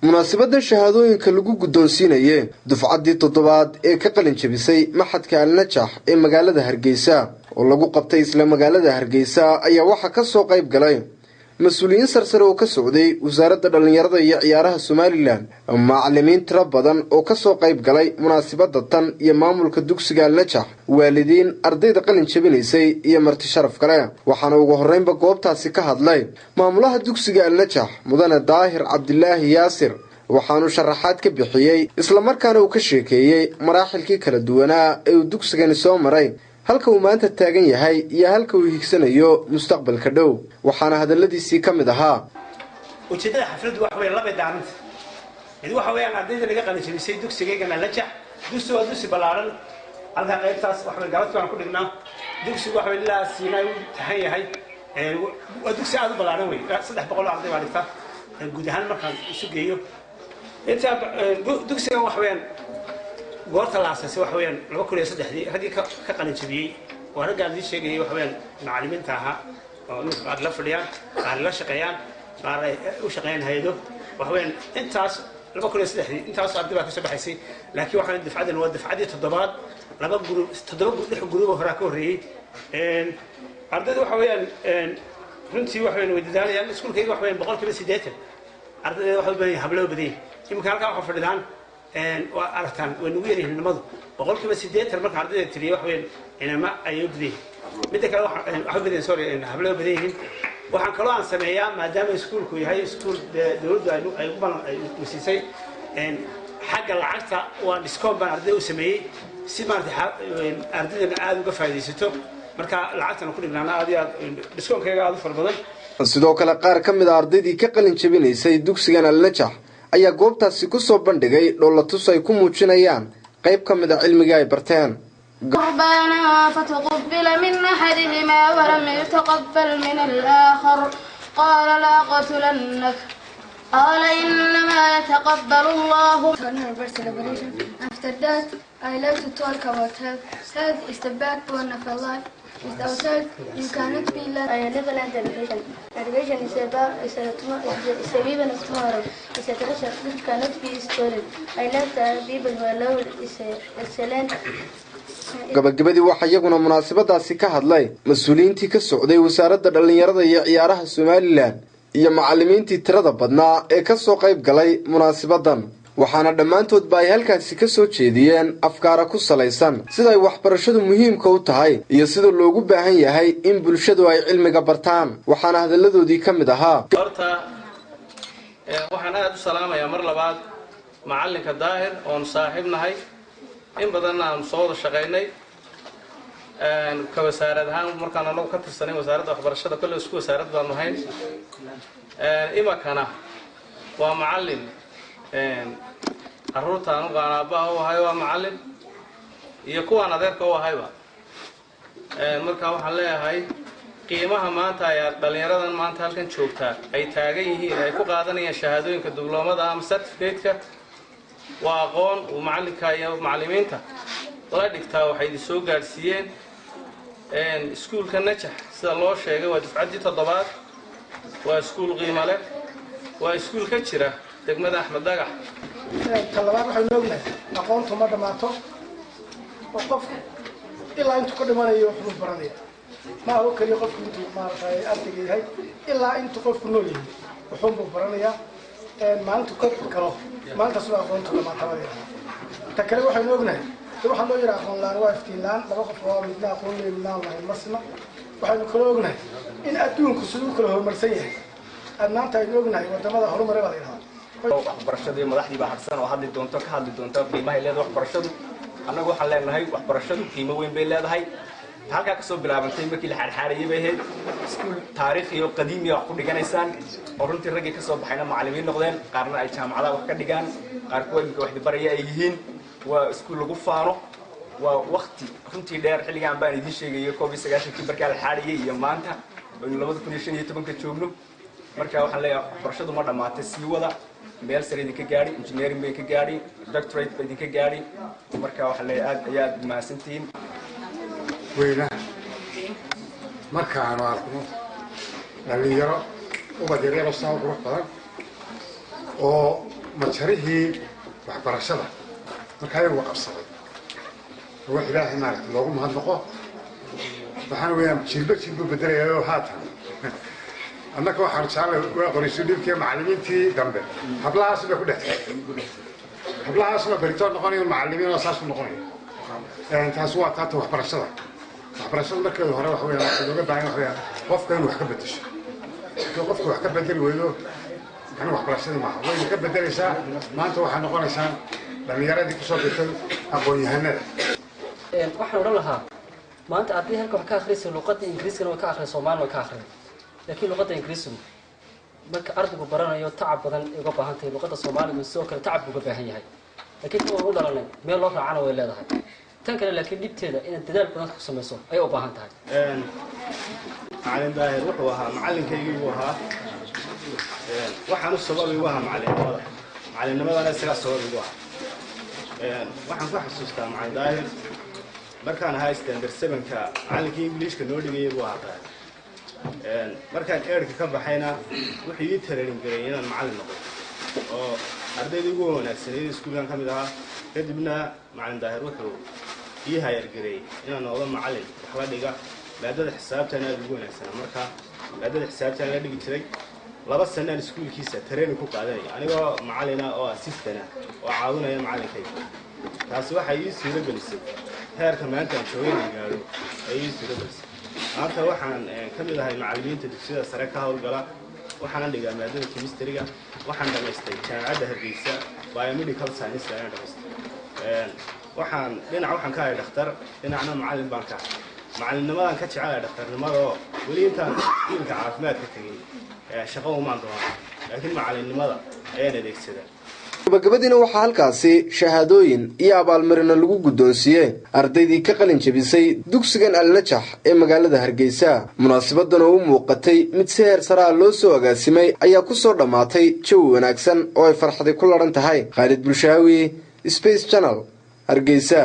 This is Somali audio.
munaasabada shahaadooyinka lagu guddoonsiinayay dufcaddii toddobaad ee ka qalin jabisay maxadka Al-Najax ee magaalada Hargeysa oo lagu qabtay isla magaalada Hargeysa ayaa waxa ka soo qayb galay mas'uuliyiin sarsare oo ka socday wasaaradda dhalinyarada iyo ciyaaraha Somaliland macallimiin tiro badan oo ka soo qayb galay munaasabada tan iyo maamulka dugsiga Al-Najax waalidiin ardayda qalin jabinaysay iyo marti sharaf kale waxaana ugu horeynba goobtaasi ka hadlay maamulaha dugsiga Al-Najax mudane Daahir Cabdilaahi Yaasir waxaanu sharaxaad ka bixiyay isla markaana uu ka sheekeeyay maraaxilkii kala duwanaa ee dugsigani soo maray halka uu maanta taagan yahay iyo halka uu higsanayo mustaqbalka dhow waxaana hadaladiisii kamid ahaa ujeedada xafladdu waxa weeye laba daaranta mid waxa weeyaan ardayda laga qalin jabisay dugsigeena Al-Najax dugsi balaaran halka qaybtaas waxa weeye galabta aan ku dhignaa dugsigu waxa weeye ilaa siinay uu tahan yahay waa dugsi aad u balaaran weey 300 arday baa dhigta guud ahaan markaan isu geeyo inta dugsiga waxa weeyaan goorta la aasasay waxa weeyaan 2003 ragii ka qalin jabiyay waa rag aan sheegay waxa weeyaan macallimiinta ahaa oo qaar la fadhiyaan qaar la shaqeeyaan qaar u shaqeeyaan hay'ado waxa weeyaan intaas 2003 intaas arday baa ka soo baxaysay laakiin waxa dafcadan waa dafcadii toddobaad laba group hore ka horeeyay ardayda waxa weeyaan runtii waxa weeyaan wadadaaliyaan iskuulkayga waxa weeyaan 180 ardayda waxa u baahan hablo badan imka halka waxa fadhidaan waa aragtaan way nagu yareen nimadu 180 marka ardayda tiriyo wax weyn inama ay ogdeen mid kale waxa badan sorry hablo badan yihiin waxaan kaloo aan sameeyaa maadaama iskuulku yahay iskuul dawladdu ay u balan ay wasiisay xagga lacagta waa discount baan ardayda u sameeyay si maartay ardayda aad uga faa'iideysato marka lacagtan ku dhignaana aad iyo discount-kayga aad u far badan sidoo kale qaar ka mid ah ardaydii ka qalin jabinaysay dugsigan Al-Najax ayaa goobtaasi ku soo bandhigay dhowlatus ay ku muujinayaan qayb ka mid ah cilmiga ay barteen قربانا فتقبل من أحدهما ولم يتقبل من الآخر قال لا قتلنك قال إنما يتقبل الله. After that, I like to talk about health. Health is the backbone of our life. Without health, you cannot be left. I live in education. Education is a weapon of tomorrow. It's a treasure that cannot be stolen. I love the people who allow is excellent. gabagabadii waxa iyaguna munaasabadaasi ka hadlay mas'uuliyiintii ka socday wasaaradda dhalinyarada iyo ciyaaraha Somaliland iyo macallimiintii tirada badnaa ee ka soo qayb galay munaasabadan waxaana dhammaantood ay halkaasi ka soo jeediyeen afkaar ku salaysan sida ay waxbarashadu muhiimka u tahay iyo sida loogu baahan yahay in bulshadu ay cilmiga bartaan waxaana hadaladoodii ka mid ahaa horta waxaan aad u salaamayaa mar labaad macallinka Daahir oo saaxiibnahay in badan aan soo wada shaqeynay ka wasaarad ahaan markaan anagu ka tirsanay wasaaradda waxbarashada kulli isku wasaarad baan nahay imakana waa macallin carruurta anu qaanaaba oo ahay waa macallin iyo kuwaan adeerka oo ahayba marka waxaan leeyahay qiimaha maanta ay dhalinyaradan maanta halkan joogtaa ay taagan yihiin ay ku qaadanayaan shahaadooyinka dibloomada ama certificate-ka waa aqoon uu macallinka iyo macallimiinta la dhigtaa waxay soo gaarsiiyeen iskuulka Najax sida loo sheegay waa dufcaddii toddobaad waa iskuul qiimo leh waa iskuul ka jira degmada Axmed Dagax talabaad waxay noognahay aqoontu ma dhamaato oo qofku ilaa intuu ka dhimanayo wuxuu baranaya ma oo kaliya qofku intuu maartay ardayga yahay ilaa intuu qofku nool yahay wuxuu baranayaa maalintu ka karo maalinta soo aqoontu dhamaatabaya ta kale waxay noognahay waxaan loo yiraahdaa aqoon laan waa iftiinlaan laba qof oo midna aqoon leeyahay lahayn masna waxaynu kala ognahay in adduunku sidoo kale horumarsan yahay adnaanta ay ognahay wadamada horumaray baa yiraahdaa waxbarashadu madaxdii baa hadsan oo hadli doonto ka hadli doonto qiimaha leedahay waxbarashadu annagu waxaan leenahay waxbarashadu qiimo weyn bay leedahay halka ka soo bilaabantay markii la xarxaarayay bay ahayd iskuul taariikhi iyo qadiimi wax ku dhiganaysaan oo runtii ragii ka soo baxayna macallimiin noqdeen qaarna ay jaamacadaha wax ka dhigaan qaar kuwa imika wax baraya ay yihiin waa iskuul lagu faano waa waqti runtii dheer xilligan baan idin sheegay COVID-19 markaa la xaariyay iyo maanta oo 2015 joogno marka waxaan leeyahay waxbarashadu ma dhamaatay sii wada meel sare idinka gaari engineering bay ka gaari doctorate bay idinka gaari marka waxaan leeyahay aad mahadsantiin weynaha markaan arko dhalinyaro ubad yaryar oo qurux badan oo مجريه وحبرشة مركاي وقبصة واحد لا هناك لو ما هنقو waxaan weeyaan jilba bedelayo haatan annaka waxaan jeclay waa qoraysuudintii macallimiintii dambe hablahaasna ku dhaxay hablahaasna baritoon noqonayo macallimiin oo saas noqonayo taas waa taata waxbarashada markii hore wax weeyaan looga baahan yahay qofka inuu wax ka bedesho qofku wax ka bedel weeyo aan waxbarashada ma way ka bedelaysaa maanta waxaan noqonaysaa dhalinyaradii ku soo bitay aqoon-yahanada waxaan oran lahaa maanta haddii halka wax ka akhriso luqadda ingiriiskana way ka akhriso Soomaaliya way ka akhriso laakiin luqadda ingiriisku marka ardaygu baranayo tacab badan uga baahan tahay luqadda Soomaaliga sidoo kale tacab uga baahan yahay laakiin kuwa u dhalanay meel loo raacana way leedahay tan kale laakiin dibteeda in dadaal badan ku sameeyso ay u baahan tahay macallin daahir wuxuu ahaa macallinkaygu ahaa waxaan u sababay waa macallinnimadana isaga sababay waxaan ku xasuustaa macallin daahir markaan ahaa standard 7ka macallinkii Englishka noo dhigay buu ahaa markaan eerka ka baxayna wuxuu ii tareerin garay inaan macallin noqdo oo ardayda ugu wanaagsan iskuulkan kamid ahaa kadibna macallin daahir wuxuu ii hayar garay inaan noqdo macallin wax la dhiga maadada xisaabtana ugu wanaagsan marka maadada xisaabtana la dhigi jiray 2 sano iskuulkiisa tareerin ku qaaday anigoo macallina oo assistant oo caawinaya macallinkayga taasi waxay ii soo gelisay heerka maanta joogay gaaro ay ii soo gelisay maanta waxaan kamid ahay macallimiinta dugsiga sare ka hawlgala waxaan dhigaa maadada chemistry-ga waxaan dhameystay jaamacadda Hargeysa biomedical science ayaan dhameystay waxaan ka ahay dhakhtar dhinacna macallin baan ka macallinnimadan ka jecelahay dhakhtarnimada oo weli intaan ilka caafimaadka tagay shaqo uma doonaa laakiin macallinnimada ayaan adeegsadaa gabagabadiina waxaa halkaasi shahaadooyin iyo abaalmarino lagu guddoonsiiyey ardaydii ka qalin jabisay dugsigan Al-Najax ee magaalada Hargeysa munaasabaddan oo u muuqatay mid si heer sare loo soo agaasimay ayaa ku soo dhamaatay jawi wanaagsan oo ay farxad ku laran tahay Khalid Bulshaawi Space Channel Hargeysa.